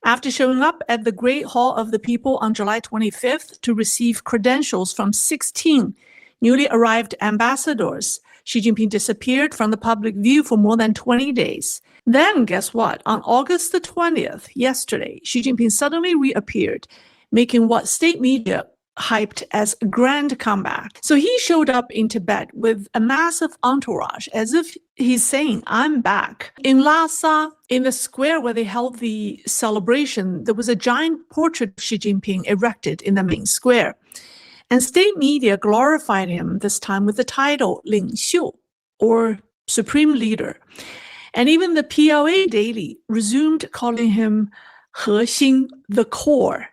After showing up at the Great Hall of the People on July 25th to receive credentials from 16 newly arrived ambassadors, Xi Jinping disappeared from the public view for more than 20 days. Then, guess what? On August the 20th, yesterday, Xi Jinping suddenly reappeared, making what state media hyped as a grand comeback. So he showed up in Tibet with a massive entourage, as if he's saying, I'm back. In Lhasa, in the square where they held the celebration, there was a giant portrait of Xi Jinping erected in the main square. And state media glorified him this time with the title 领袖, or Supreme Leader. And even the PLA Daily resumed calling him 核心, the core.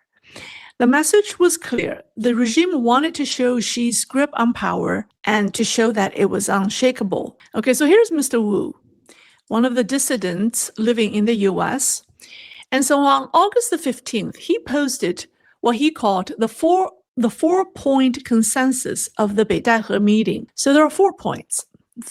The message was clear. The regime wanted to show Xi's grip on power and to show that it was unshakable. Okay, so here's Mr. Wu, one of the dissidents living in the U.S. And so on August the 15th, he posted what he called the four-point consensus of the Beidaihe meeting. So there are 4 points.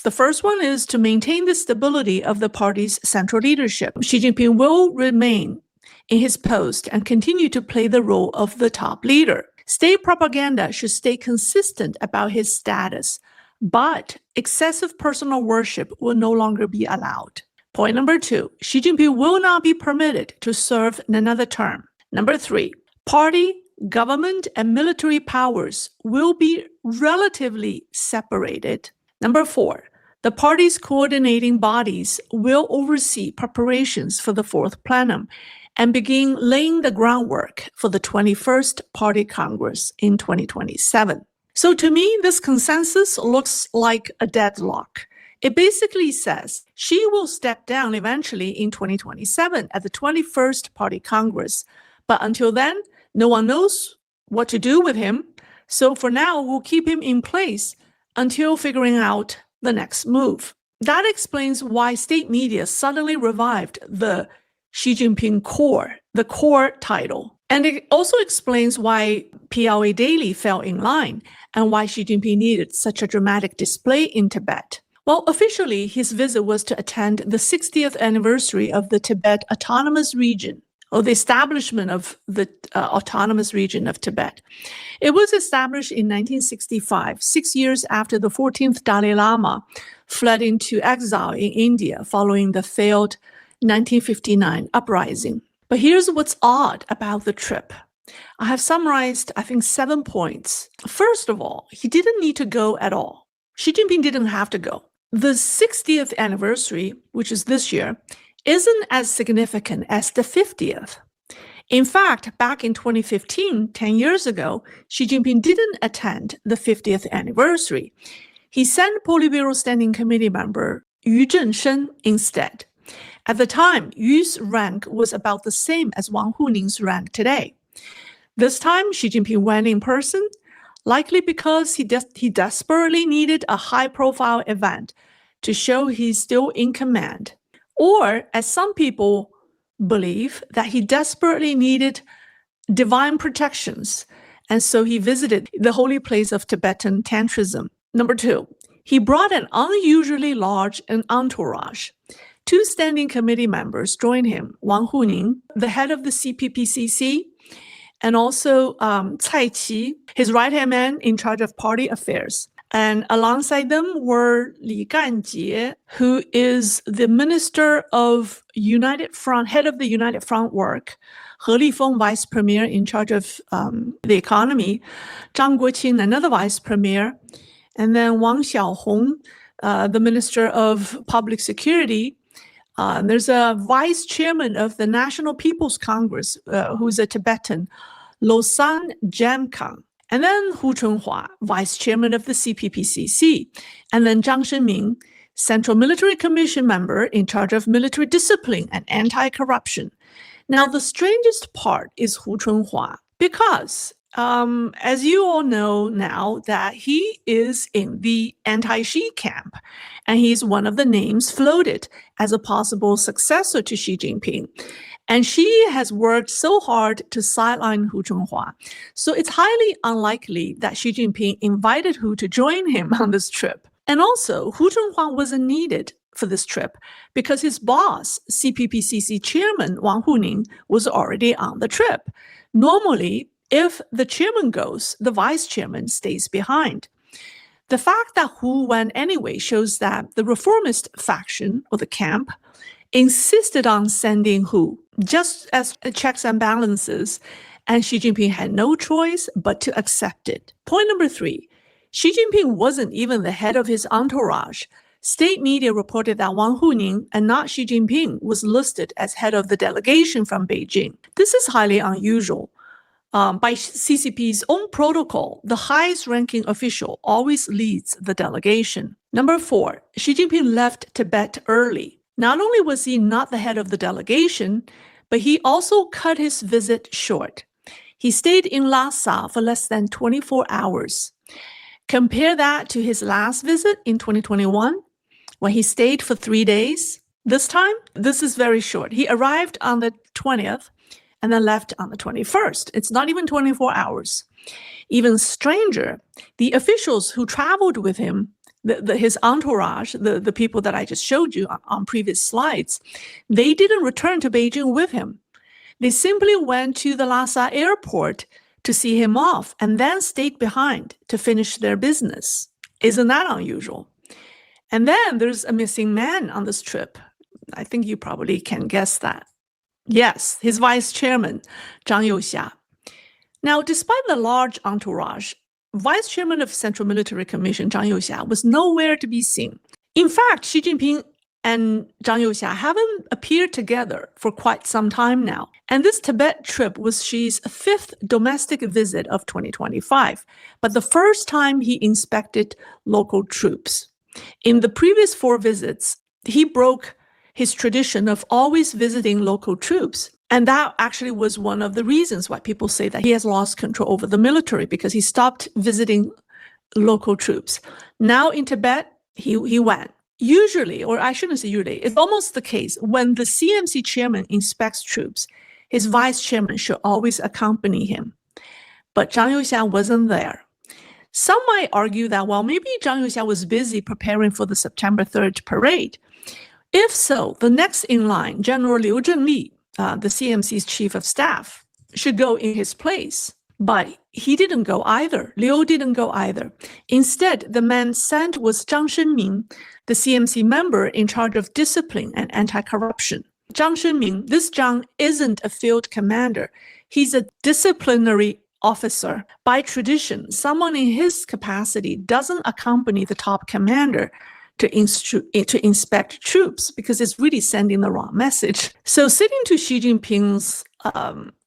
The first one is to maintain the stability of the party's central leadership. Xi Jinping will remain in his post and continue to play the role of the top leader. State propaganda should stay consistent about his status, but excessive personal worship will no longer be allowed. Point number 2, Xi Jinping will not be permitted to serve another term. Number 3, party, government, and military powers will be relatively separated. Number 4, the party's coordinating bodies will oversee preparations for the 4th plenum and begin laying the groundwork for the 21st Party Congress in 2027. So to me, this consensus looks like a deadlock. It basically says Xi will step down eventually in 2027 at the 21st Party Congress. But until then, no one knows what to do with him. So for now, we'll keep him in place until figuring out the next move. That explains why state media suddenly revived the Xi Jinping core, the core title. And it also explains why PLA Daily fell in line and why Xi Jinping needed such a dramatic display in Tibet. Well, officially, his visit was to attend the 60th anniversary of the Tibet Autonomous Region, or the establishment of the Autonomous Region of Tibet. It was established in 1965, 6 years after the 14th Dalai Lama fled into exile in India following the failed 1959 uprising. But here's what's odd about the trip. I have summarized, I think, 7 points. First of all, he didn't need to go at all. Xi Jinping didn't have to go. The 60th anniversary, which is this year, isn't as significant as the 50th. In fact, back in 2015, 10 years ago, Xi Jinping didn't attend the 50th anniversary. He sent Politburo Standing Committee member Yu Zhenshen instead. At the time, Yu's rank was about the same as Wang Huning's rank today. This time, Xi Jinping went in person, likely because he desperately needed a high-profile event to show he's still in command. Or, as some people believe, that he desperately needed divine protections, and so he visited the holy place of Tibetan Tantrism. Number 2, he brought an unusually large entourage. 2 standing committee members joined him, Wang Huning, the head of the CPPCC, and also Cai Qi, his right-hand man in charge of party affairs. And alongside them were Li Ganjie, who is the minister of United Front, head of the United Front work, He Lifeng, vice premier in charge of the economy, Zhang Guoqing, another vice premier, and then Wang Xiaohong, the minister of public security. There's a vice chairman of the National People's Congress, who's a Tibetan, Losang Jamkang. And then Hu Chunhua, vice chairman of the CPPCC. And then Zhang Shenming, Central Military Commission member in charge of military discipline and anti-corruption. Now, the strangest part is Hu Chunhua, because as you all know now, that he is in the anti-Xi camp, and he's one of the names floated as a possible successor to Xi Jinping. And Xi has worked so hard to sideline Hu Chunhua. So it's highly unlikely that Xi Jinping invited Hu to join him on this trip. And also, Hu Chunhua wasn't needed for this trip because his boss, CPPCC chairman Wang Huning, was already on the trip. Normally, if the chairman goes, the vice chairman stays behind. The fact that Hu went anyway shows that the reformist faction, or the camp, insisted on sending Hu, just as checks and balances, and Xi Jinping had no choice but to accept it. Point number 3, Xi Jinping wasn't even the head of his entourage. State media reported that Wang Huning and not Xi Jinping was listed as head of the delegation from Beijing. This is highly unusual. By CCP's own protocol, the highest-ranking official always leads the delegation. Number 4, Xi Jinping left Tibet early. Not only was he not the head of the delegation, but he also cut his visit short. He stayed in Lhasa for less than 24 hours. Compare that to his last visit in 2021, when he stayed for 3 days. This time, this is very short. He arrived on the 20th and then left on the 21st. It's not even 24 hours. Even stranger, the officials who traveled with him, his entourage, the people that I just showed you on previous slides, they didn't return to Beijing with him. They simply went to the Lhasa airport to see him off and then stayed behind to finish their business. Isn't that unusual? And then there's a missing man on this trip. I think you probably can guess that. Yes, his vice chairman, Zhang Youxia. Now, despite the large entourage, Vice Chairman of Central Military Commission Zhang Youxia was nowhere to be seen. In fact, Xi Jinping and Zhang Youxia haven't appeared together for quite some time now. And this Tibet trip was Xi's 5th domestic visit of 2025, but the first time he inspected local troops. In the previous 4 visits, he broke his tradition of always visiting local troops. And that actually was one of the reasons why people say that he has lost control over the military, because he stopped visiting local troops. Now in Tibet, he went. Usually, or I shouldn't say usually, it's almost the case when the CMC chairman inspects troops, his vice chairman should always accompany him. But Zhang Youxia wasn't there. Some might argue that, well, maybe Zhang Youxia was busy preparing for the September 3rd parade. If so, the next in line, General Liu Zhengli, the CMC's chief of staff, should go in his place. But he didn't go either. Liu didn't go either. Instead, the man sent was Zhang Shenming, the CMC member in charge of discipline and anti-corruption. Zhang Shenming, this Zhang isn't a field commander. He's a disciplinary officer. By tradition, someone in his capacity doesn't accompany the top commander to inspect troops, because it's really sending the wrong message. So sitting to Xi Jinping's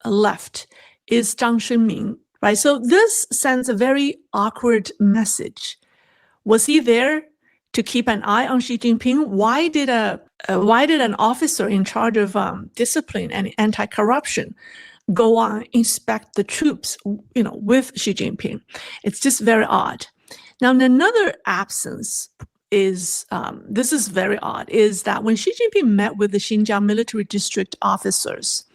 left is Zhang Shenming, right? So this sends a very awkward message. Was he there to keep an eye on Xi Jinping? Why did an officer in charge of discipline and anti-corruption go on inspect the troops, with Xi Jinping? It's just very odd. Now, another absence is, this is very odd, is that when Xi Jinping met with the Xinjiang military district officers,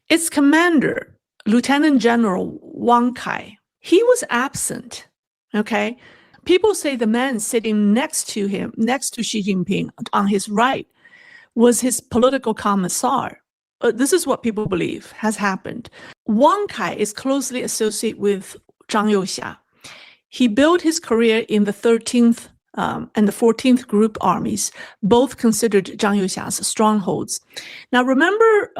its commander, Lieutenant General Wang Kai, he was absent, okay? People say the man sitting next to him, next to Xi Jinping on his right, was his political commissar. This is what people believe has happened. Wang Kai is closely associated with Zhang Youxia. He built his career in the 13th and the 14th Group armies, both considered Zhang Youxia's strongholds. Now, remember,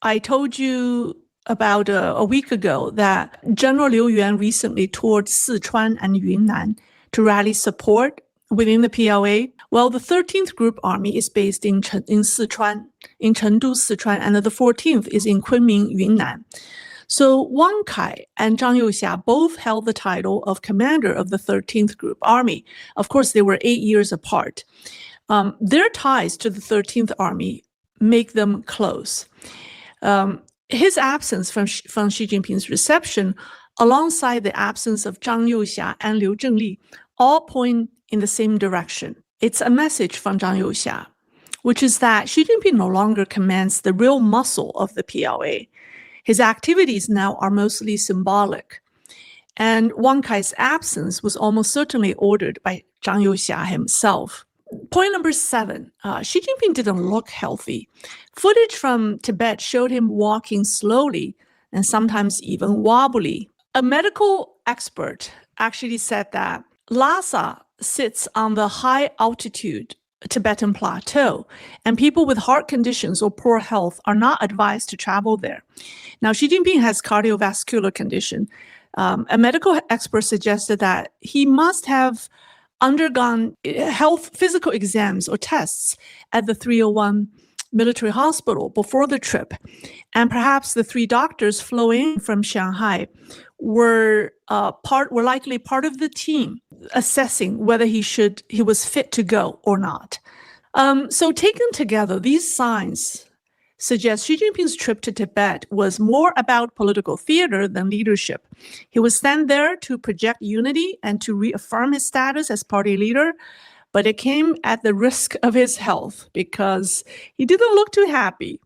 I told you about a week ago that General Liu Yuan recently toured Sichuan and Yunnan to rally support within the PLA. Well, the 13th Group Army is based in Sichuan, in Chengdu, Sichuan, and the 14th is in Kunming, Yunnan. So Wang Kai and Zhang Youxia both held the title of commander of the 13th Group Army. Of course, they were 8 years apart. Their ties to the 13th Army make them close. His absence from Xi Jinping's reception, alongside the absence of Zhang Youxia and Liu Zhengli, all point in the same direction. It's a message from Zhang Youxia, which is that Xi Jinping no longer commands the real muscle of the PLA. His activities now are mostly symbolic. And Wang Kai's absence was almost certainly ordered by Zhang Youxia himself. Point number 7, Xi Jinping didn't look healthy. Footage from Tibet showed him walking slowly and sometimes even wobbly. A medical expert actually said that Lhasa sits on the high altitude Tibetan plateau, and people with heart conditions or poor health are not advised to travel there. Now, Xi Jinping has cardiovascular condition. A medical expert suggested that he must have undergone health physical exams or tests at the 301 military hospital before the trip. And perhaps the 3 doctors flowing from Shanghai were likely part of the team assessing whether he was fit to go or not. So taken together, these signs suggest Xi Jinping's trip to Tibet was more about political theater than leadership. He was sent there to project unity and to reaffirm his status as party leader, but it came at the risk of his health because he didn't look too happy.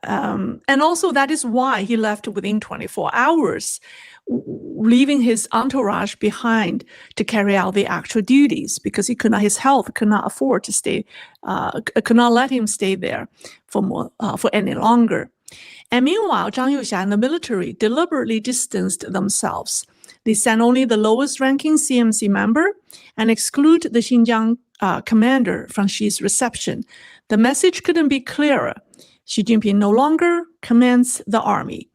And also that is why he left within 24 hours, leaving his entourage behind to carry out the actual duties because his health could not afford to stay, could not let him stay there for any longer. And meanwhile, Zhang Youxia and the military deliberately distanced themselves. They sent only the lowest ranking CMC member and exclude the Xinjiang commander from Xi's reception. The message couldn't be clearer. Xi Jinping no longer commands the army.